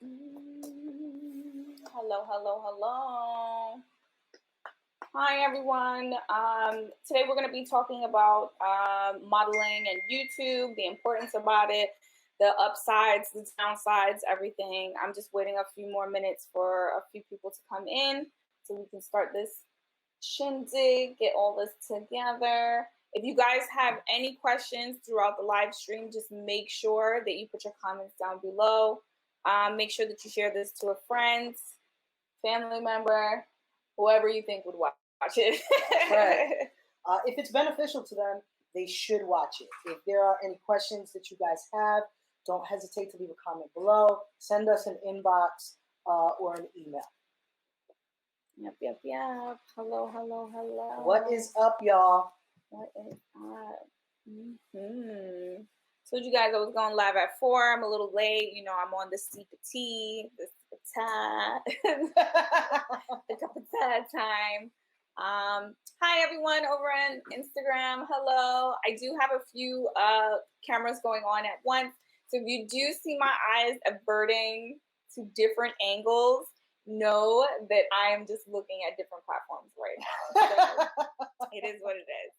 Hello, hello, hello. Hi, everyone. Today we're going to be talking about modeling and YouTube, the importance about it, the upsides, the downsides, everything. I'm just waiting a few more minutes for a few people to come in so we can start this shindig, get all this together. If you guys have any questions throughout the live stream, just make sure that you put your comments down below. Make sure that you share this to a friend, family member, whoever you think would watch it. Right. If it's beneficial to them, they should watch it. If there are any questions that you guys have, don't hesitate to leave a comment below. Send us an inbox or an email. Yep. Hello, hello, hello. What is up, y'all? What is up? Told you guys I was going live at 4. I'm a little late. You know, I'm on the steep tea, the cup of tea time. Hi, everyone over on Instagram. Hello. I do have a few cameras going on at once. So if you do see my eyes averting to different angles, know that I am just looking at different platforms right now. So it is what it is.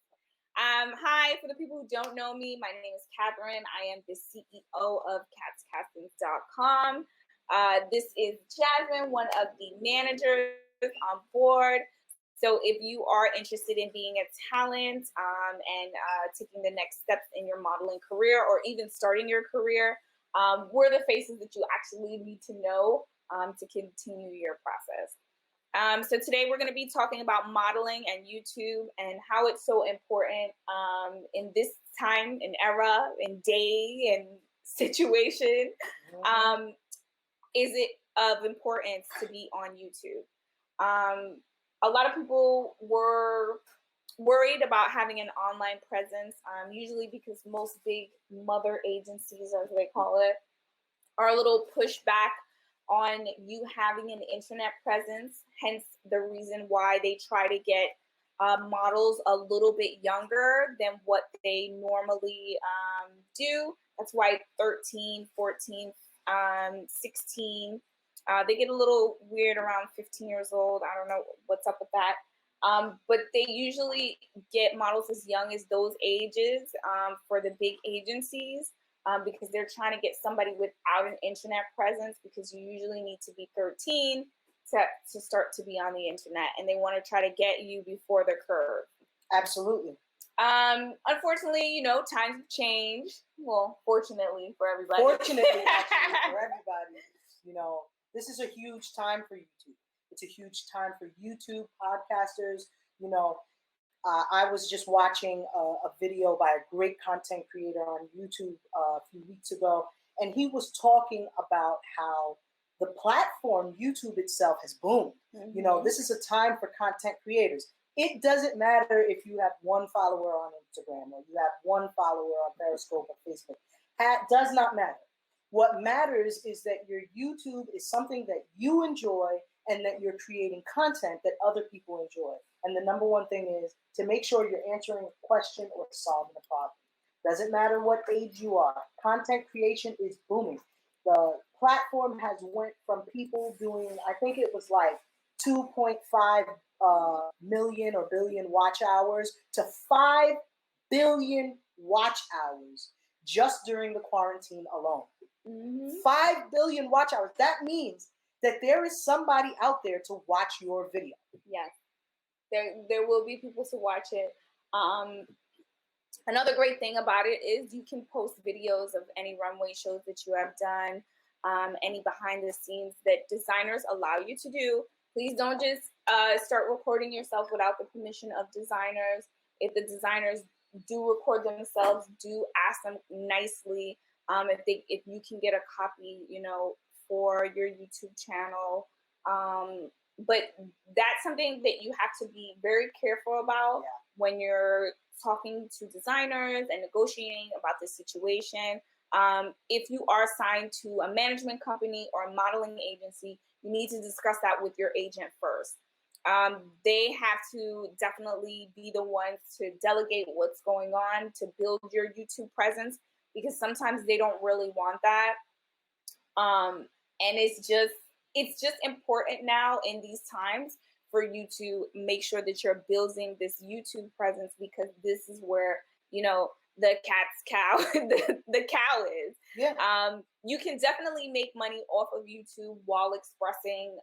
Hi, for the people who don't know me, my name is Katherin. I am the CEO of catscastings.com. This is Jasmine, one of the managers on board. So if you are interested in being a talent and taking the next steps in your modeling career or even starting your career, we're the faces that you actually need to know to continue your process. So today we're going to be talking about modeling and YouTube and how it's so important in this time and era and day and situation. Is it of importance to be on YouTube? A lot of people were worried about having an online presence, usually because most big mother agencies, as they call it, are a little pushed back on you having an internet presence, hence the reason why they try to get models a little bit younger than what they normally do. That's why 13, 14, 16, they get a little weird around 15 years old. I don't know what's up with that. But they usually get models as young as those ages for the big agencies. Because they're trying to get somebody without an internet presence, because you usually need to be 13 to start to be on the internet, and they want to try to get you before the curve. Absolutely. Unfortunately, you know, times have changed. Well, fortunately for everybody. Fortunately, actually, for everybody. You know, this is a huge time for YouTube. It's a huge time for YouTube podcasters. You know, I was just watching a video by a great content creator on YouTube a few weeks ago, and he was talking about how the platform YouTube itself has boomed. Mm-hmm. You know, this is a time for content creators. It doesn't matter if you have one follower on Instagram or you have one follower on Periscope or Facebook. It does not matter. What matters is that your YouTube is something that you enjoy and that you're creating content that other people enjoy. And the number one thing is to make sure you're answering a question or solving a problem. Doesn't matter what age you are. Content creation is booming. The platform has went from people doing, I think it was like 2.5 million or billion watch hours to 5 billion watch hours just during the quarantine alone. Mm-hmm. 5 billion watch hours. That means that there is somebody out there to watch your video. Yes. There will be people to watch it. Another great thing about it is you can post videos of any runway shows that you have done, any behind the scenes that designers allow you to do. Please don't just start recording yourself without the permission of designers. If the designers do record themselves, do ask them nicely if you can get a copy, you know, for your YouTube channel. But that's something that you have to be very careful about when you're talking to designers and negotiating about this situation. If you are signed to a management company or a modeling agency, you need to discuss that with your agent first. They have to definitely be the ones to delegate what's going on to build your YouTube presence, because sometimes they don't really want that. And it's just important now in these times for you to make sure that you're building this YouTube presence, because this is where, you know, the cat's cow, the cow is. Yeah. You can definitely make money off of YouTube while expressing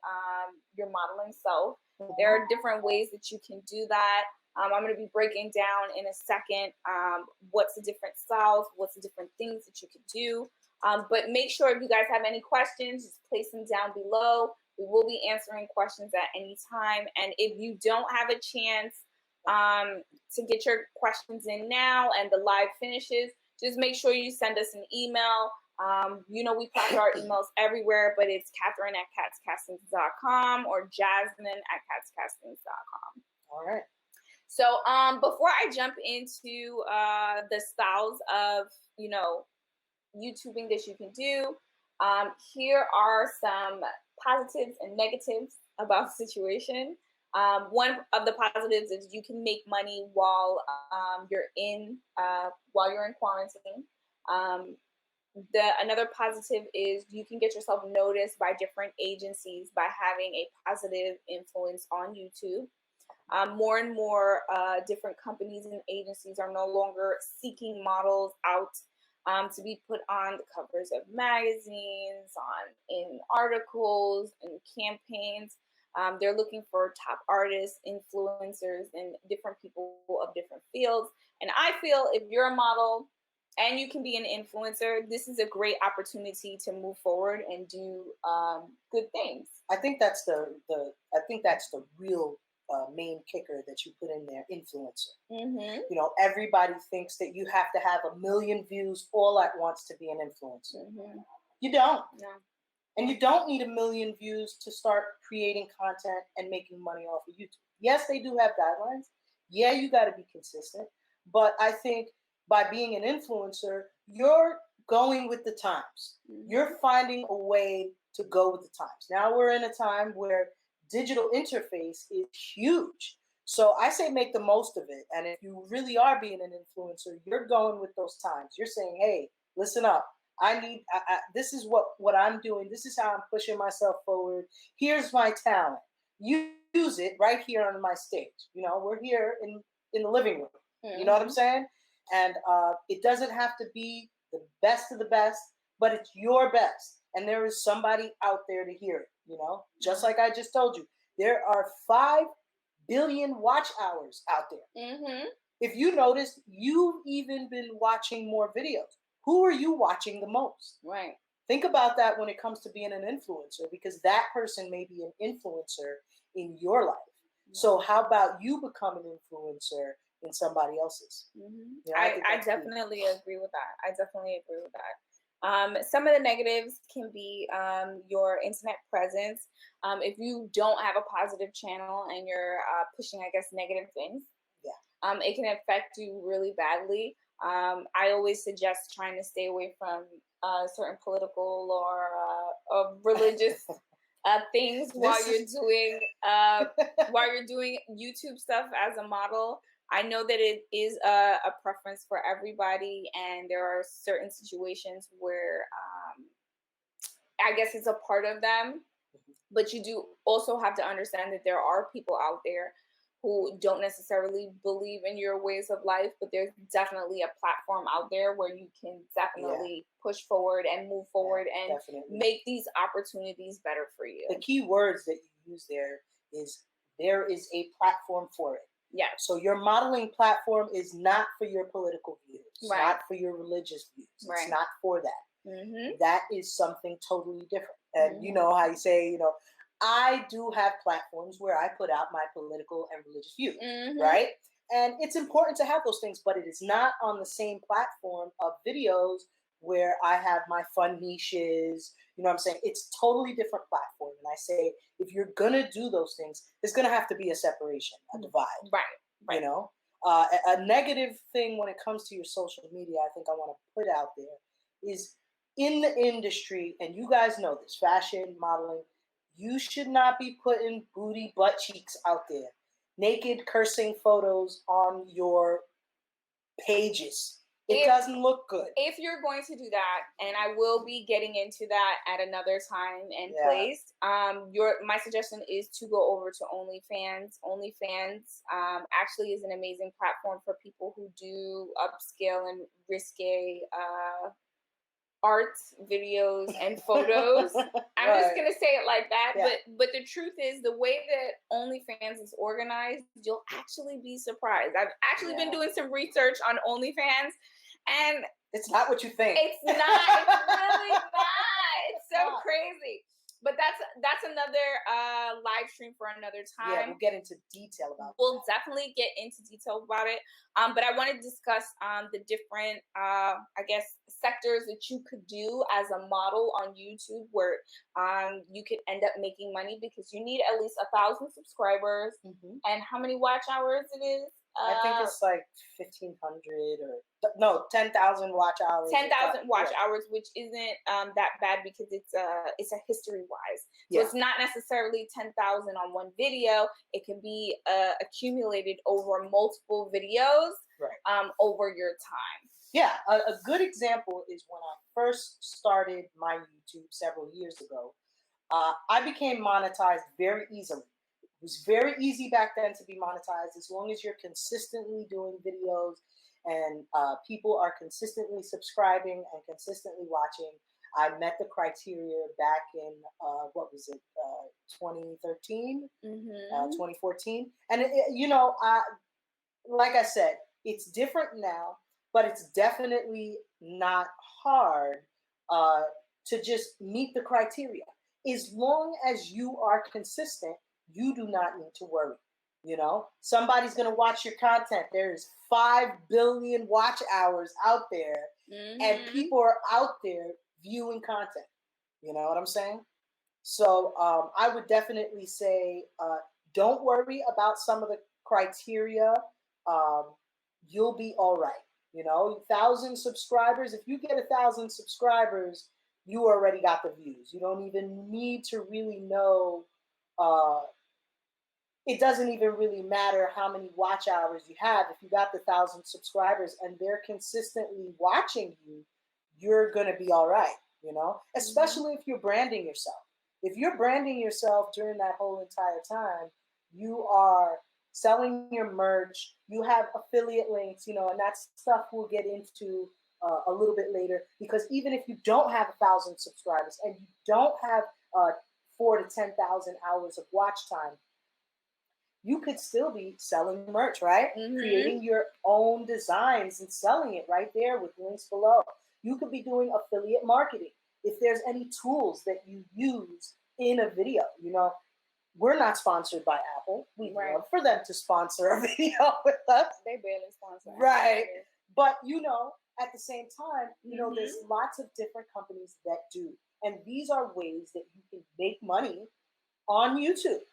your modeling self. There are different ways that you can do that. I'm going to be breaking down in a second what's the different styles, what's the different things that you can do. But make sure if you guys have any questions, just place them down below. We will be answering questions at any time. And if you don't have a chance to get your questions in now and the live finishes, just make sure you send us an email. You know, we post our emails everywhere, but it's Katherin@katzcastings.com or Jasmine@katzcastings.com. All right. So before I jump into the styles of, you know, YouTubing that you can do, here are some positives and negatives about the situation. One of the positives is you can make money while you're in quarantine. Another positive is you can get yourself noticed by different agencies by having a positive influence on YouTube. More and more different companies and agencies are no longer seeking models out to be put on the covers of magazines, in articles, and campaigns. They're looking for top artists, influencers, and different people of different fields. And I feel if you're a model and you can be an influencer, this is a great opportunity to move forward and do good things. I think that's the real main kicker that you put in there, influencer. Mm-hmm. You know, everybody thinks that you have to have 1 million views all at once to be an influencer. Mm-hmm. You don't. No. And you don't need 1 million views to start creating content and making money off of YouTube. Yes, they do have guidelines. Yeah, you got to be consistent. But I think by being an influencer, you're going with the times. Mm-hmm. You're finding a way to go with the times. Now we're in a time where digital interface is huge. So I say make the most of it. And if you really are being an influencer, you're going with those times. You're saying, hey, listen up. This is what I'm doing. This is how I'm pushing myself forward. Here's my talent. You use it right here on my stage. You know, we're here in the living room. Mm-hmm. You know what I'm saying? And it doesn't have to be the best of the best, but it's your best. And there is somebody out there to hear it, you know? Just like I just told you, there are 5 billion watch hours out there. Mm-hmm. If you notice, you've even been watching more videos. Who are you watching the most? Right. Think about that when it comes to being an influencer, because that person may be an influencer in your life. Mm-hmm. So how about you become an influencer in somebody else's? Mm-hmm. You know, I definitely agree with that. I definitely agree with that. Some of the negatives can be your internet presence. If you don't have a positive channel and you're pushing, I guess, negative things, it can affect you really badly. I always suggest trying to stay away from certain political or religious things while you're doing YouTube stuff as a model. I know that it is a preference for everybody, and there are certain situations where I guess it's a part of them, but you do also have to understand that there are people out there who don't necessarily believe in your ways of life, but there's definitely a platform out there where you can definitely push forward and move forward and make these opportunities better for you. The key words that you use there is a platform for it. Yeah. So your modeling platform is not for your political views, right. not for your religious views. Right. It's not for that. Mm-hmm. That is something totally different. And you know how you say, you know, I do have platforms where I put out my political and religious views, right? And it's important to have those things, but it is not on the same platform of videos where I have my fun niches. You know what I'm saying? It's totally different platform. And I say, if you're going to do those things, there's going to have to be a separation, a divide. Right. You know? A negative thing when it comes to your social media, I think I want to put out there is in the industry, and you guys know this, fashion, modeling, you should not be putting booty, butt cheeks out there. Naked, cursing photos on your pages. It doesn't look good. If you're going to do that, and I will be getting into that at another time and place, my suggestion is to go over to OnlyFans. OnlyFans actually is an amazing platform for people who do upscale and risque art, videos, and photos. I'm just gonna say it like that. Yeah. But the truth is, the way that OnlyFans is organized, you'll actually be surprised. I've actually been doing some research on OnlyFans, and it's not what you think. It's not. It's really not. It's so crazy. But that's another live stream for another time. Yeah, we'll get into detail about it. We'll definitely get into detail about it. But I want to discuss the different, I guess, sectors that you could do as a model on YouTube where you could end up making money, because you need at least 1,000 subscribers. And how many watch hours it is? I think it's like 1,500 or no, 10,000 watch hours. 10,000 watch hours, which isn't that bad, because it's a history wise. So it's not necessarily 10,000 on one video. It can be accumulated over multiple videos over your time. Yeah, a good example is when I first started my YouTube several years ago. I became monetized very easily. It was very easy back then to be monetized, as long as you're consistently doing videos and people are consistently subscribing and consistently watching. I met the criteria back in, 2013, 2014. And, like I said, it's different now, but it's definitely not hard to just meet the criteria. As long as you are consistent, you do not need to worry. Somebody's going to watch your content. There's 5 billion watch hours out there, and people are out there viewing content. You know what I'm saying? So I would definitely say don't worry about some of the criteria. You'll be all right. 1,000 subscribers. If you get 1,000 subscribers, you already got the views. You don't even need to really know. It doesn't even really matter how many watch hours you have. If you got the 1,000 subscribers and they're consistently watching you, you're going to be all right, especially if you're branding yourself. If you're branding yourself during that whole entire time, you are selling your merch, you have affiliate links, and that's stuff we'll get into a little bit later, because even if you don't have 1,000 subscribers and you don't have 4,000 to 10,000 hours of watch time, you could still be selling merch, right? Creating your own designs and selling it right there with links below. You could be doing affiliate marketing. If there's any tools that you use in a video, we're not sponsored by Apple. We'd love for them to sponsor a video with us. They barely sponsor. Right. But, at the same time, there's lots of different companies that do. And these are ways that you can make money on YouTube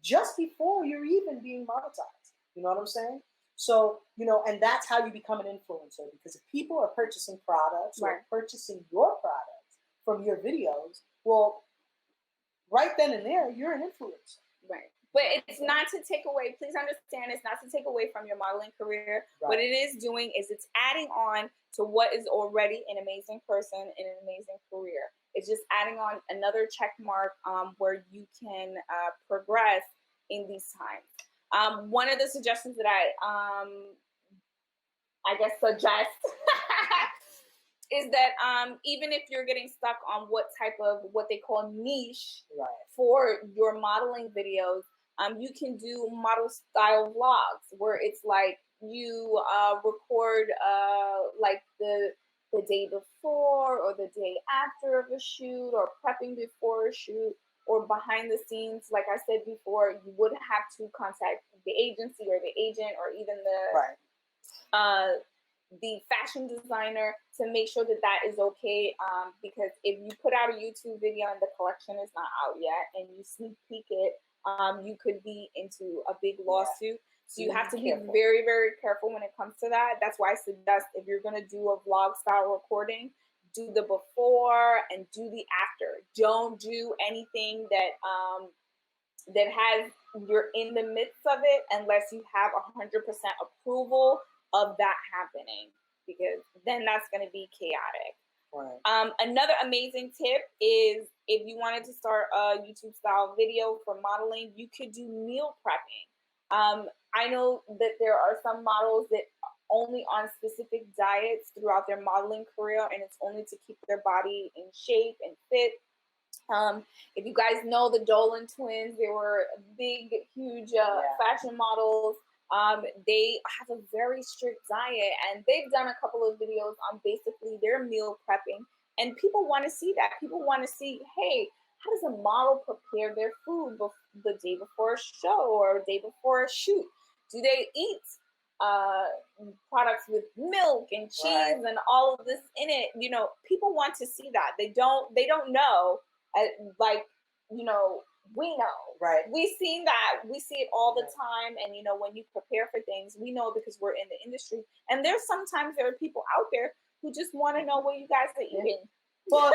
just before you're even being monetized. You know what I'm saying? So, and that's how you become an influencer, because if people are purchasing products or purchasing your products from your videos, well, right then and there, you're an influencer. Right. But it's not to take away, please understand, it's not to take away from your modeling career. Right. What it is doing is it's adding on to what is already an amazing person and an amazing career. It's just adding on another check mark where you can progress in these times. One of the suggestions that I guess suggest is that even if you're getting stuck on what type of what they call niche for your modeling videos, you can do model style vlogs where it's like you record like the day before or the day after of a shoot, or prepping before a shoot, or behind the scenes. Like I said before, you would have to contact the agency or the agent or even the fashion designer to make sure that that is okay. Because if you put out a YouTube video and the collection is not out yet and you sneak peek it, you could be into a big lawsuit. So you have to be very, very careful when it comes to that. That's why I suggest if you're going to do a vlog style recording, do the before and do the after. Don't do anything that that has you're in the midst of it unless you have 100% approval of that happening. because then that's going to be chaotic. Right. Another amazing tip is if you wanted to start a YouTube style video for modeling, you could do meal prepping. I know that there are some models that only on specific diets throughout their modeling career, and it's only to keep their body in shape and fit. If you guys know the Dolan twins, they were big, huge fashion models. They have a very strict diet, and they've done a couple of videos on basically their meal prepping, and people want to see that. People want to see, hey, how does a model prepare their food the day before a show or a day before a shoot? Do they eat products with milk and cheese and all of this in it? You know, people want to see that. They don't know, like, you know, we know. Right. We've seen that. We see it all the time. And, you know, when you prepare for things, we know because we're in the industry. And sometimes there are people out there who just want to know what you guys are eating. Well,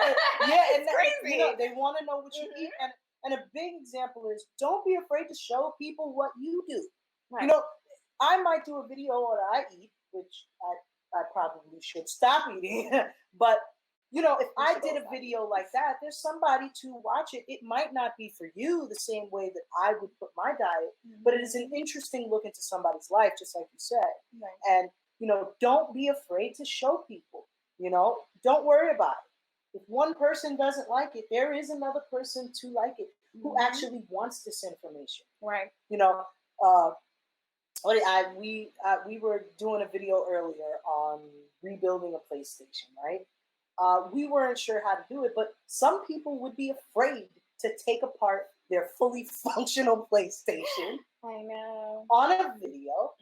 yeah, and crazy. You know, they want to know what you eat. And a big example is don't be afraid to show people what you do. Right. You know, I might do a video on what I eat, which I probably should stop eating. But you know, if I did a video like that, there's somebody to watch it. It might not be for you the same way that I would put my diet, but it is an interesting look into somebody's life, just like you said. Right. And, you know, don't be afraid to show people, you know, don't worry about it. If one person doesn't like it, there is another person to like it who actually wants this information. Right. You know, we were doing a video earlier on rebuilding a PlayStation, right? We weren't sure how to do it, but some people would be afraid to take apart their fully functional PlayStation. I know. On a video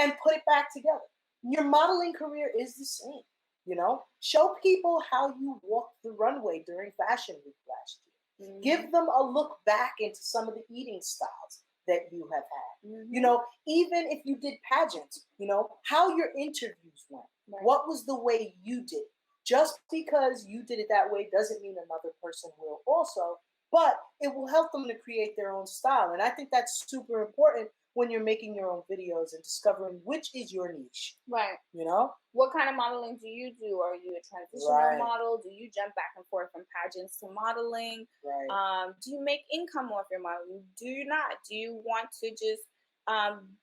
and put it back together. Your modeling career is the same. You know, show people how you walked the runway during Fashion Week last year. Give them a look back into some of the eating styles that you have had. You know, even if you did pageants, you know, how your interviews went. Right. What was the way you did it? Just because you did it that way doesn't mean another person will also, but it will help them to create their own style. And I think that's super important when you're making your own videos and discovering which is your niche. Right. You know? What kind of modeling do you do? Are you a transitional model? Do you jump back and forth from pageants to modeling? Right. Do you make income off your modeling? Do you not? Do you want to just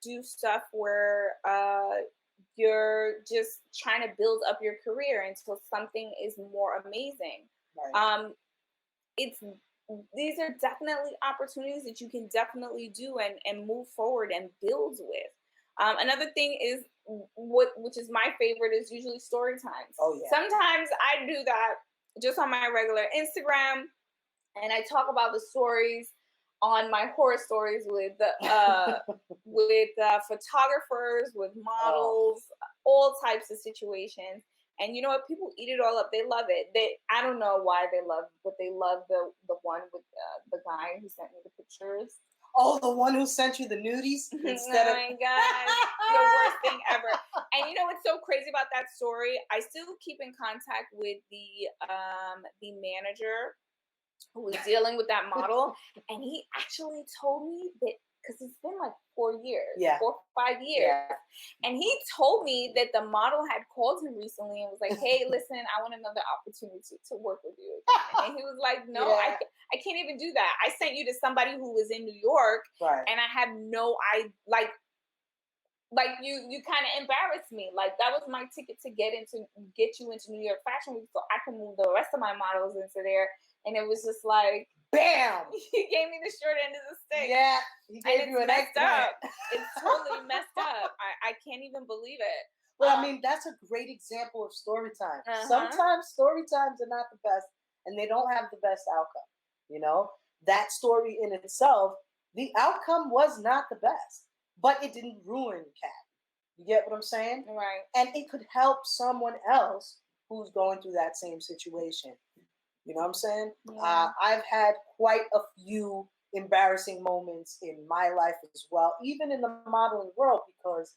do stuff where you're just trying to build up your career until something is more amazing? Right. These are definitely opportunities that you can definitely do and move forward and build with. Another thing is which is my favorite is usually story times. Oh, yeah. Sometimes I do that just on my regular Instagram, and I talk about the stories on my horror stories with photographers, with models, all types of situations. And you know what? People eat it all up. They love it. I don't know why they love, but they love the one with the guy who sent me the pictures. Oh, the one who sent you the nudies instead of. Oh my God, the worst thing ever. And you know what's so crazy about that story? I still keep in contact with the manager who was dealing with that model, and he actually told me that because it's been like 4 years, 4 or 5 years. Yeah. And he told me that the model had called him recently and was like, hey, listen, I want another opportunity to work with you. And he was like, no, I can't even do that. I sent you to somebody who was in New York, and I had no idea, like you kind of embarrassed me. Like that was my ticket to get you into New York Fashion Week so I can move the rest of my models into there. And it was just like, bam! He gave me the short end of the stick. Yeah, he gave you an messed up. It's totally messed up. I can't even believe it. Well, I mean, that's a great example of story time. Sometimes story times are not the best, and they don't have the best outcome. You know, that story in itself, the outcome was not the best, but it didn't ruin Kat. You get what I'm saying? Right. And it could help someone else who's going through that same situation. You know what I'm saying? Yeah. I've had quite a few embarrassing moments in my life as well, even in the modeling world, because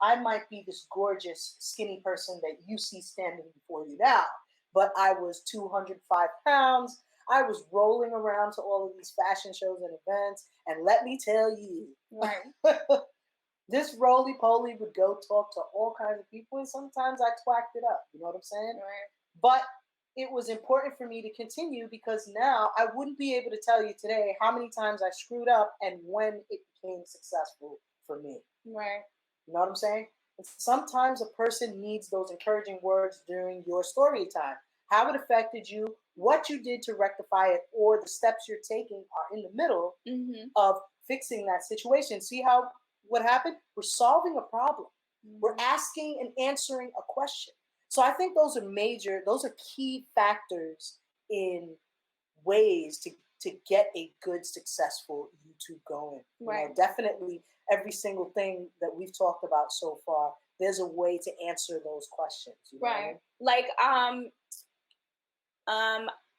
I might be this gorgeous, skinny person that you see standing before you now, but I was 205 pounds. I was rolling around to all of these fashion shows and events, and let me tell you, right. This roly-poly would go talk to all kinds of people, and sometimes I twacked it up. You know what I'm saying? Right. But it was important for me to continue because now I wouldn't be able to tell you today how many times I screwed up and when it became successful for me. Right. You know what I'm saying? And sometimes a person needs those encouraging words during your story time. How it affected you, what you did to rectify it, or the steps you're taking are in the middle of fixing that situation. See how what happened? We're solving a problem. We're asking and answering a question. So I think those are key factors in ways to get a good, successful YouTube going. Right. You know, definitely every single thing that we've talked about so far, there's a way to answer those questions. You know right. What I mean?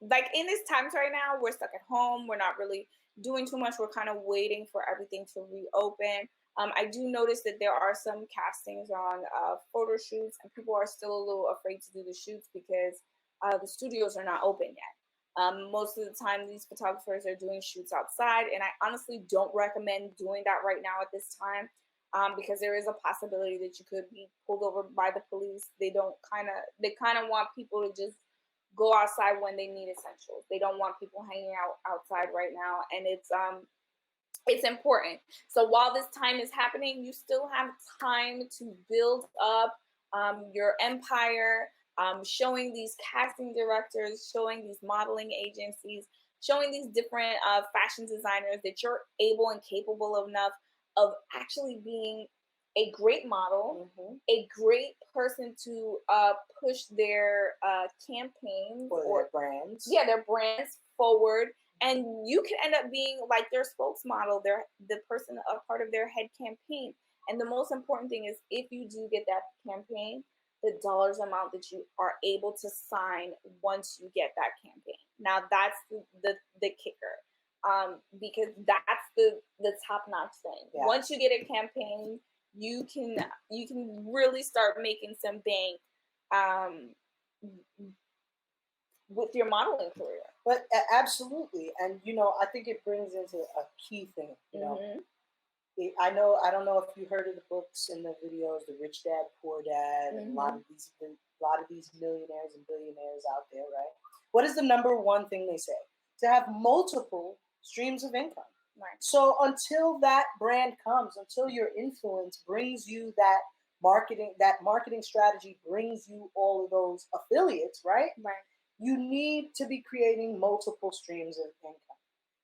Like in these times right now, we're stuck at home. We're not really doing too much. We're kind of waiting for everything to reopen. I do notice that there are some castings on photo shoots, and people are still a little afraid to do the shoots because the studios are not open yet. Most of the time, these photographers are doing shoots outside, and I honestly don't recommend doing that right now at this time because there is a possibility that you could be pulled over by the police. They kind of want people to just go outside when they need essentials. They don't want people hanging out outside right now, and it's important. So while this time is happening, you still have time to build up your empire, showing these casting directors, showing these modeling agencies, showing these different fashion designers that you're able and capable enough of actually being a great model, a great person to push their campaigns or their brands. Yeah, their brands forward. And you can end up being like their spokesmodel, the person, a part of their head campaign. And the most important thing is if you do get that campaign, the dollars amount that you are able to sign once you get that campaign. Now that's the kicker, because that's the top notch thing. Yeah. Once you get a campaign, you can really start making some bank with your modeling career. But absolutely, and you know, I think it brings into a key thing. You know, I don't know if you heard of the books and the videos, The Rich Dad, Poor Dad, and a lot of these millionaires and billionaires out there, right? What is the number one thing they say? To have multiple streams of income. Right. So until that brand comes, until your influence brings you that marketing strategy brings you all of those affiliates, right? Right. You need to be creating multiple streams of income.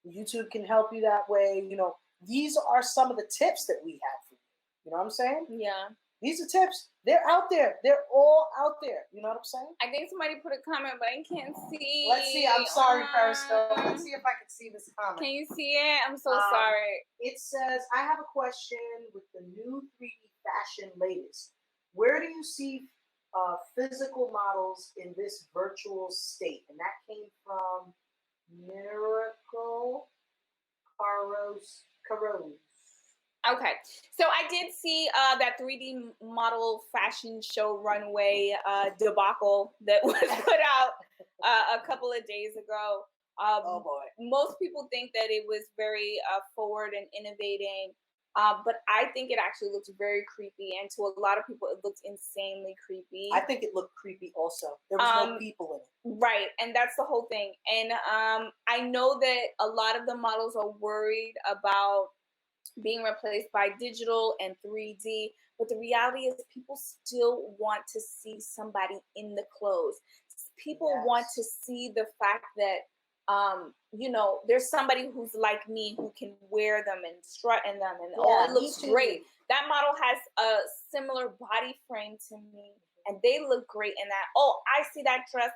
YouTube can help you that way. You know, these are some of the tips that we have for you. You know what I'm saying? Yeah. These are tips. They're out there. They're all out there. You know what I'm saying? I think somebody put a comment, but I can't see. Let's see. I'm sorry, Periscope. Let's see if I can see this comment. Can you see it? I'm so sorry. It says, I have a question with the new 3D fashion latest. Where do you see physical models in this virtual state? And that came from Miracle Caros. Okay, so I did see that 3D model fashion show runway debacle that was put out a couple of days ago. Oh boy! Most people think that it was very forward and innovating. But I think it actually looked very creepy, and to a lot of people, it looked insanely creepy. I think it looked creepy also. There was no people in it. Right, and that's the whole thing. And I know that a lot of the models are worried about being replaced by digital and 3D, but the reality is people still want to see somebody in the clothes. People want to see the fact that you know, there's somebody who's like me who can wear them and strut in them, and it looks great. That model has a similar body frame to me, and they look great in that. Oh, I see that dress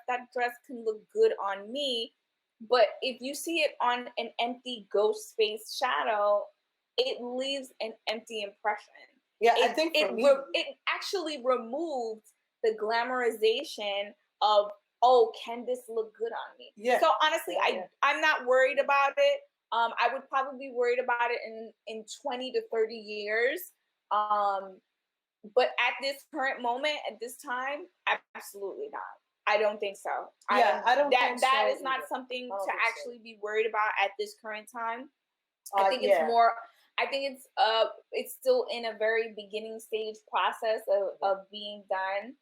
can look good on me. But if you see it on an empty ghost space shadow, it leaves an empty impression. Yeah, I think for me, it actually removed the glamorization of, oh, can this look good on me? Yeah. So honestly, I'm not worried about it. I would probably be worried about it in 20 to 30 years. But at this current moment, at this time, absolutely not. I don't think so. Yeah, I don't think that so is not either. something to actually be worried about at this current time. I think I think it's still in a very beginning stage process of being done.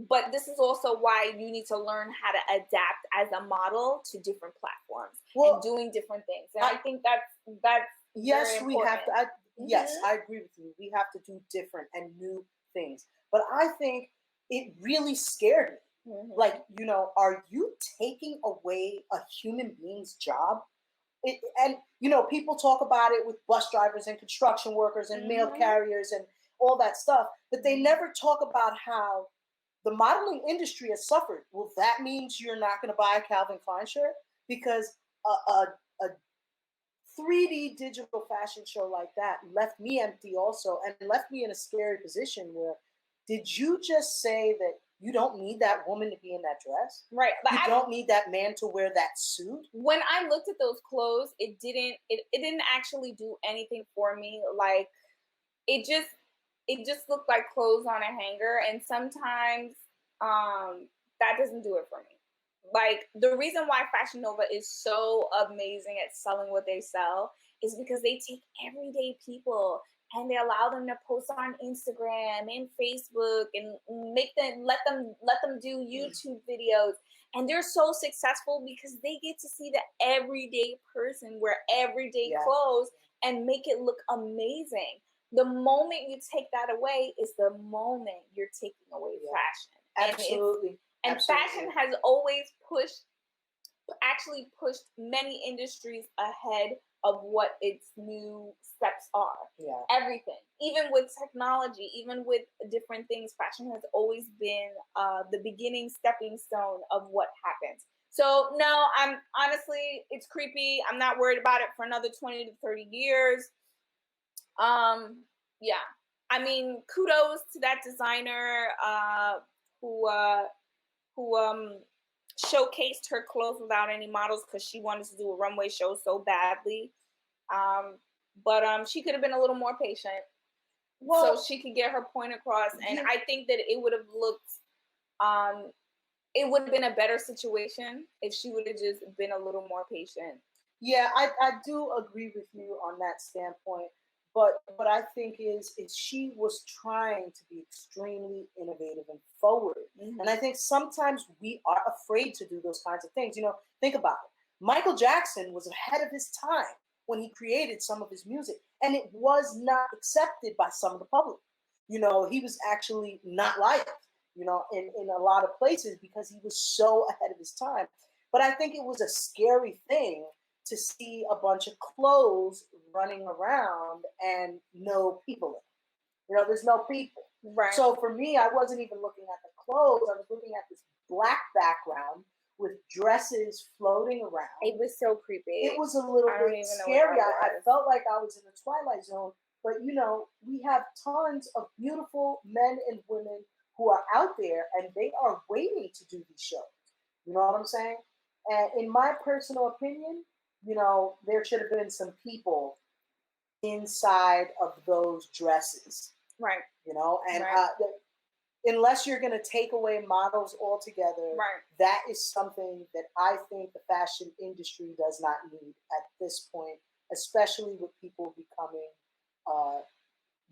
But this is also why you need to learn how to adapt as a model to different platforms and doing different things. And I think that's yes, very we important. have to. Yes, I agree with you. We have to do different and new things. But I think it really scared me. Like, are you taking away a human being's job? And people talk about it with bus drivers and construction workers and mail carriers and all that stuff, but they never talk about how the modeling industry has suffered. Well, that means you're not going to buy a Calvin Klein shirt because a 3D digital fashion show like that left me empty also, and left me in a scary position where, did you just say that you don't need that woman to be in that dress? Right. But you don't need that man to wear that suit? When I looked at those clothes, it didn't actually do anything for me. Like, it just looked like clothes on a hanger, and sometimes that doesn't do it for me. Like, the reason why Fashion Nova is so amazing at selling what they sell is because they take everyday people and they allow them to post on Instagram and Facebook and let them do YouTube videos. And they're so successful because they get to see the everyday person wear everyday clothes and make it look amazing. The moment you take that away is the moment you're taking away fashion. Absolutely. And fashion has always pushed many industries ahead of what its new steps are. Yeah. Everything. Even with technology, even with different things, fashion has always been the beginning stepping stone of what happens. So no, I'm honestly, it's creepy. I'm not worried about it for another 20 to 30 years. Yeah. I mean, kudos to that designer who showcased her clothes without any models because she wanted to do a runway show so badly. But she could have been a little more patient, so she could get her point across. And I think that it would have looked, it would have been a better situation if she would have just been a little more patient. Yeah, I do agree with you on that standpoint. But what I think is she was trying to be extremely innovative and forward. And I think sometimes we are afraid to do those kinds of things. Think about it. Michael Jackson was ahead of his time when he created some of his music, and it was not accepted by some of the public. He was actually not liked, in a lot of places because he was so ahead of his time. But I think it was a scary thing to see a bunch of clothes running around and no people in it. There's no people. Right. So for me, I wasn't even looking at the clothes. I was looking at this black background with dresses floating around. It was so creepy. It was a little bit scary. I felt like I was in the Twilight Zone. But, we have tons of beautiful men and women who are out there, and they are waiting to do these shows. You know what I'm saying? And in my personal opinion, there should have been some people inside of those dresses. Right. And unless you're going to take away models altogether, that is something that I think the fashion industry does not need at this point, especially with people becoming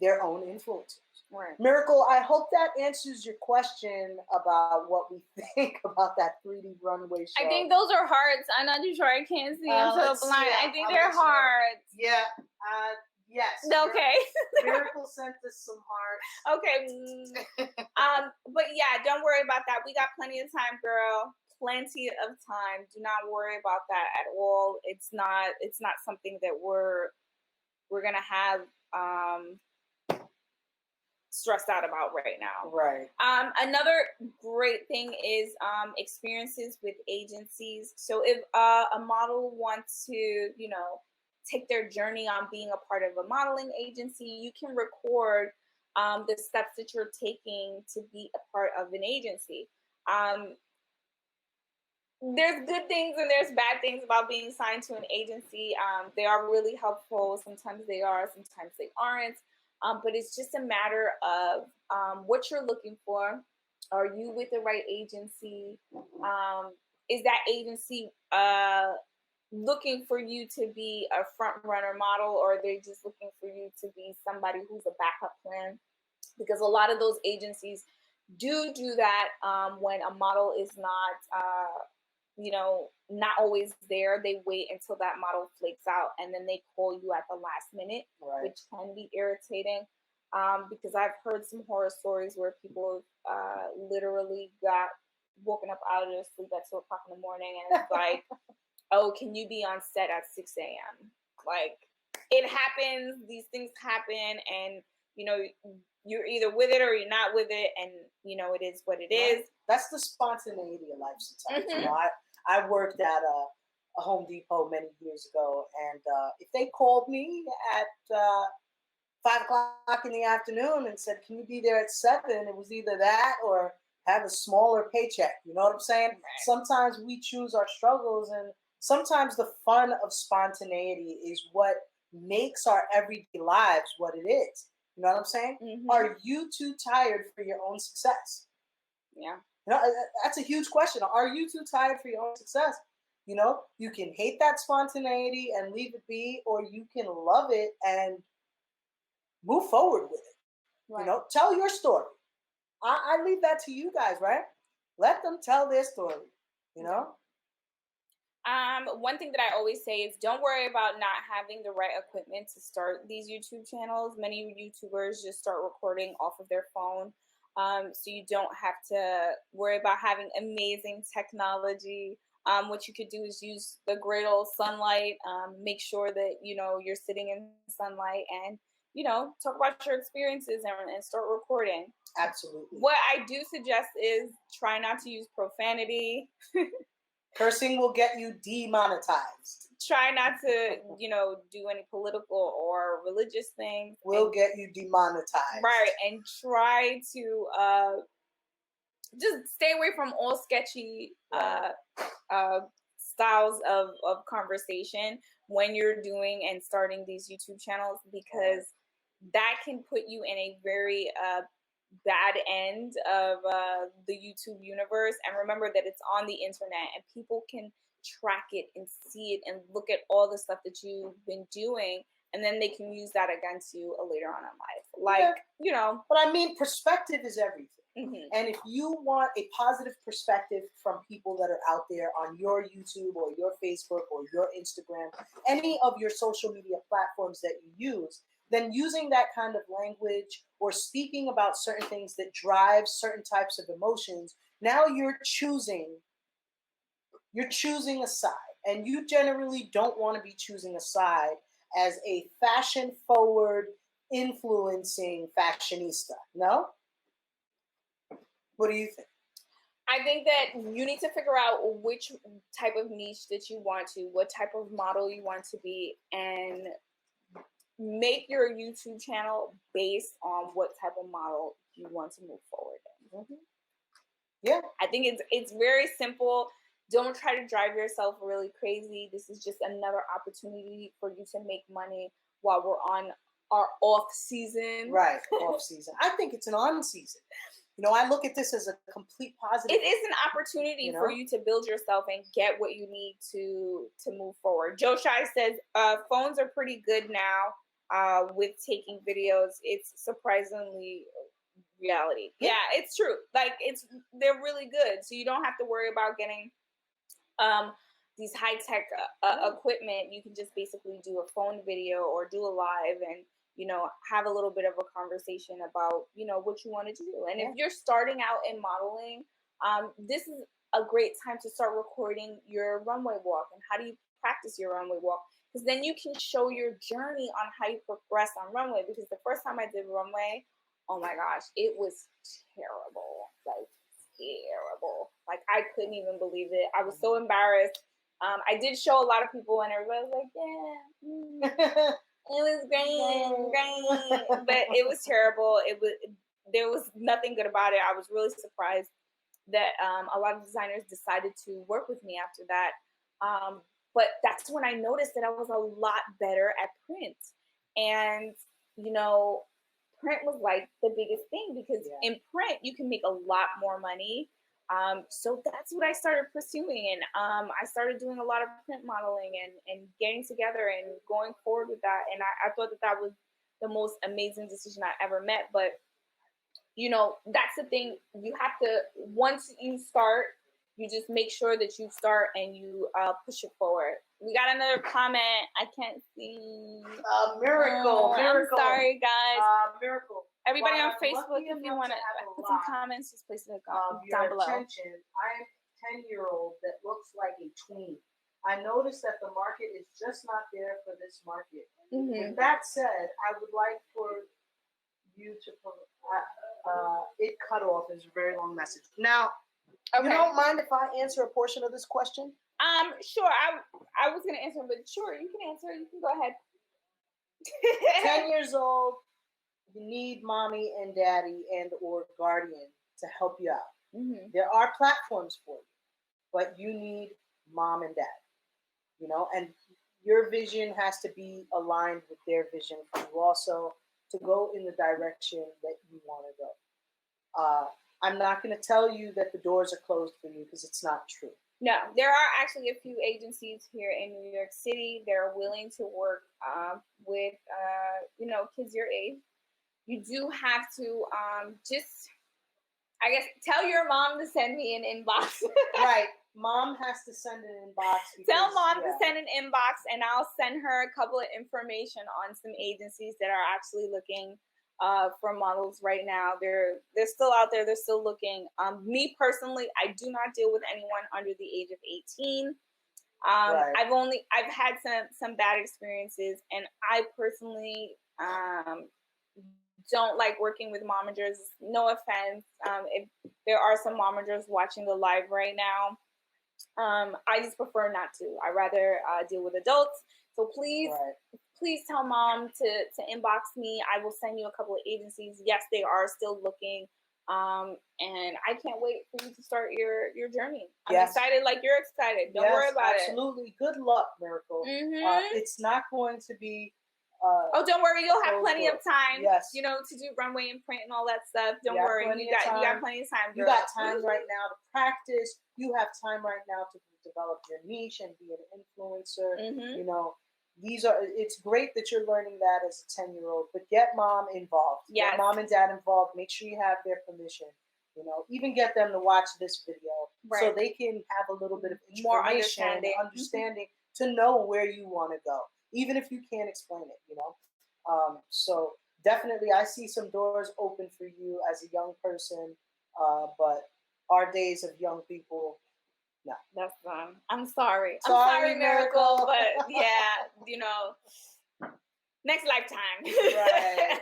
their own influencers. Right. Miracle, I hope that answers your question about what we think about that 3D runway show. I think those are hearts. I'm not too sure. I can't see them so blind. I think they're hearts. Yeah. Yes. Okay. Miracle sent us some hearts. Okay. But yeah, don't worry about that. We got plenty of time, girl. Plenty of time. Do not worry about that at all. It's not something that we're gonna have stressed out about right now. Right. Another great thing is experiences with agencies. So if a model wants to, take their journey on being a part of a modeling agency, you can record the steps that you're taking to be a part of an agency. There's good things and there's bad things about being signed to an agency. They are really helpful. Sometimes they are, sometimes they aren't. But it's just a matter of what you're looking for. Are you with the right agency? Is that agency looking for you to be a front runner model, or are they just looking for you to be somebody who's a backup plan? Because a lot of those agencies do that when a model is not, not always there. They wait until that model flakes out and then they call you at the last minute, Right. which can be irritating. Because I've heard some horror stories where people literally got woken up out of their sleep at 2 o'clock in the morning and it's like, oh, can you be on set at 6 a.m.? Like, it happens. These things happen, and you're either with it or you're not with it, and it is what it is. That's the spontaneity of life sometimes. Mm-hmm. I worked at a Home Depot many years ago, and if they called me at 5 o'clock in the afternoon and said, "Can you be there at 7?" It was either that or have a smaller paycheck. You know what I'm saying? Right. Sometimes we choose our struggles, and sometimes the fun of spontaneity is what makes our everyday lives what it is. You know what I'm saying? Mm-hmm. Are you too tired for your own success? Yeah. That's a huge question. Are you too tired for your own success? You can hate that spontaneity and leave it be, or you can love it and move forward with it. Right. Tell your story. I leave that to you guys, right? Let them tell their story, One thing that I always say is don't worry about not having the right equipment to start these YouTube channels. Many YouTubers just start recording off of their phone. So you don't have to worry about having amazing technology. What you could do is use the great old sunlight. Make sure that, you're sitting in sunlight and, talk about your experiences and start recording. Absolutely. What I do suggest is try not to use profanity. Cursing will get you demonetized. Try not to, do any political or religious things. Will get you demonetized. Right. And try to just stay away from all sketchy styles of conversation when you're doing and starting these YouTube channels, because that can put you in a very bad end of the YouTube universe. And remember that it's on the internet and people can track it and see it and look at all the stuff that you've been doing, and then they can use that against you later on in life. But I mean, perspective is everything. Mm-hmm. And if you want a positive perspective from people that are out there on your YouTube or your Facebook or your Instagram, any of your social media platforms that you use, then using that kind of language or speaking about certain things that drive certain types of emotions, now you're choosing a side. And you generally don't want to be choosing a side as a fashion-forward, influencing fashionista. No? What do you think? I think that you need to figure out which type of niche that you want to, what type of model you want to be, and make your YouTube channel based on what type of model you want to move forward in. Mm-hmm. Yeah. I think it's very simple. Don't try to drive yourself really crazy. This is just another opportunity for you to make money while we're on our off season. Right, off season. I think it's an on season. I look at this as a complete positive. It is an opportunity for you to build yourself and get what you need to move forward. Joe Shai says phones are pretty good now with taking videos. It's surprisingly reality. Yeah, it's true. Like they're really good. So you don't have to worry about getting these high-tech equipment. You can just basically do a phone video or do a live and have a little bit of a conversation about what you want to do. And if you're starting out in modeling, this is a great time to start recording your runway walk and how do you practice your runway walk, because then you can show your journey on how you progress on runway. Because the first time I did runway, oh my gosh, it was terrible. Like terrible. Like I couldn't even believe it. I was so embarrassed. I did show a lot of people and everybody was like, yeah. It was great, but it was terrible. There was nothing good about it. I was really surprised that a lot of designers decided to work with me after that. But that's when I noticed that I was a lot better at print. And, print was like the biggest thing because in print, you can make a lot more money So that's what I started pursuing. And I started doing a lot of print modeling and getting together and going forward with that. And I thought that was the most amazing decision I ever met. But, that's the thing. You have to, once you start, you just make sure that you start and you push it forward. We got another comment. I can't see. Miracle. I'm sorry, guys. Miracle. Everybody While on I'm Facebook, lucky if you enough want to have a put some lot comments, just place it of down your below. attention, I am a 10-year-old that looks like a tween. I noticed that the market is just not there for this market. With that said, I would like for you to it cut off is a very long message. Now, Okay. you don't mind if I answer a portion of this question? Sure. I was gonna answer, but sure, you can answer. You can go ahead. 10 years old, you need mommy and daddy and or guardian to help you out. There are platforms for you, but you need mom and dad, and your vision has to be aligned with their vision for you also to go in the direction that you want to go. I'm not going to tell you that the doors are closed for you because it's not true. No, there are actually a few agencies here in New York City that are willing to work with, kids your age. You do have to just, I guess, tell your mom to send me an inbox. Right. Mom has to send an inbox. Tell mom to send an inbox, and I'll send her a couple of information on some agencies that are actually looking for models right now. They're still out there. They're still looking. Me personally, I do not deal with anyone under the age of 18. Right. I've had some bad experiences, and I personally don't like working with momagers. No offense. If there are some momagers watching the live right now, I just prefer not to. I rather deal with adults. So please tell mom to inbox me. I will send you a couple of agencies. Yes, they are still looking. And I can't wait for you to start your journey. I'm excited like you're excited. Don't worry about it. Absolutely. Good luck, Miracle. It's not going to be... don't worry. You'll have plenty of time, yes. to do runway and print and all that stuff. Don't worry. You got plenty of time, girl. You got time right now to practice. You have time right now to develop your niche and be an influencer. It's great that you're learning that as a 10-year-old, but get mom involved. Yes. Get mom and dad involved. Make sure you have their permission. Even get them to watch this video so they can have a little bit of more understanding to know where you want to go, even if you can't explain it, So definitely I see some doors open for you as a young person, but our days of young people, no. That's I'm sorry. I'm sorry, Miracle, but yeah, next lifetime. Right.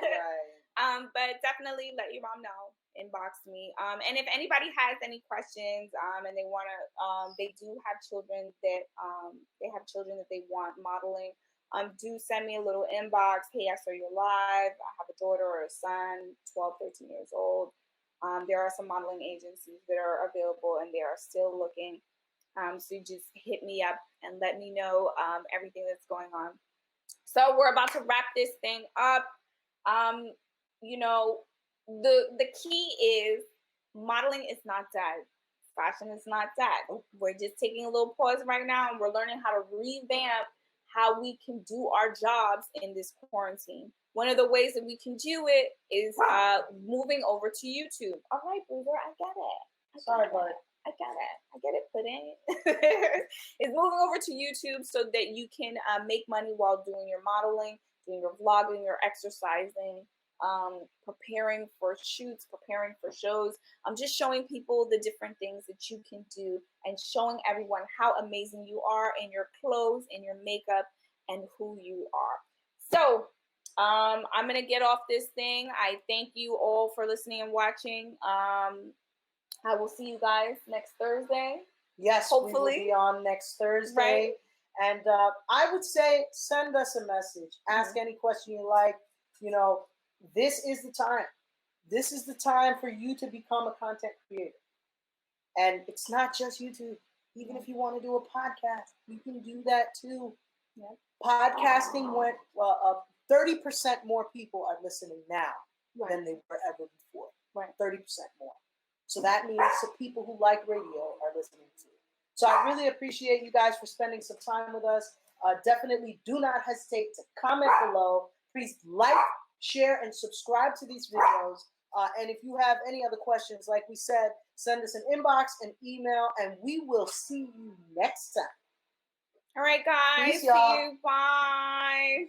But definitely let your mom know. Inbox me. And if anybody has any questions, and they want to, they do have children that they want modeling. Do send me a little inbox. Hey, I saw you live. I have a daughter or a son, 12, 13 years old. There are some modeling agencies that are available and they are still looking. So you just hit me up and let me know everything that's going on. So we're about to wrap this thing up. The key is modeling is not dead. Fashion is not dead. We're just taking a little pause right now and we're learning how to revamp how we can do our jobs in this quarantine. One of the ways that we can do it is moving over to YouTube. All right, Bruiser, I get it. Sorry, bud. I get it, pudding. It's moving over to YouTube so that you can make money while doing your modeling, doing your vlogging, your exercising, preparing for shoots, preparing for shows. I'm just showing people the different things that you can do and showing everyone how amazing you are in your clothes, in your makeup, and who you are. So I'm going to get off this thing. I thank you all for listening and watching. I will see you guys next Thursday. Yes, hopefully. We will be on next Thursday. Right. And I would say send us a message. Ask any question you like. This is the time. This is the time for you to become a content creator. And it's not just YouTube. Even if you want to do a podcast, you can do that too. Yeah. Podcasting went 30% more people are listening now than they were ever before. Right. 30% more. So that means the people who like radio are listening to it. So I really appreciate you guys for spending some time with us. Definitely do not hesitate to comment below. Please like, share, and subscribe to these videos. And if you have any other questions, like we said, send us an inbox, an email, and we will see you next time. All right, guys. Peace, y'all. See you. Bye.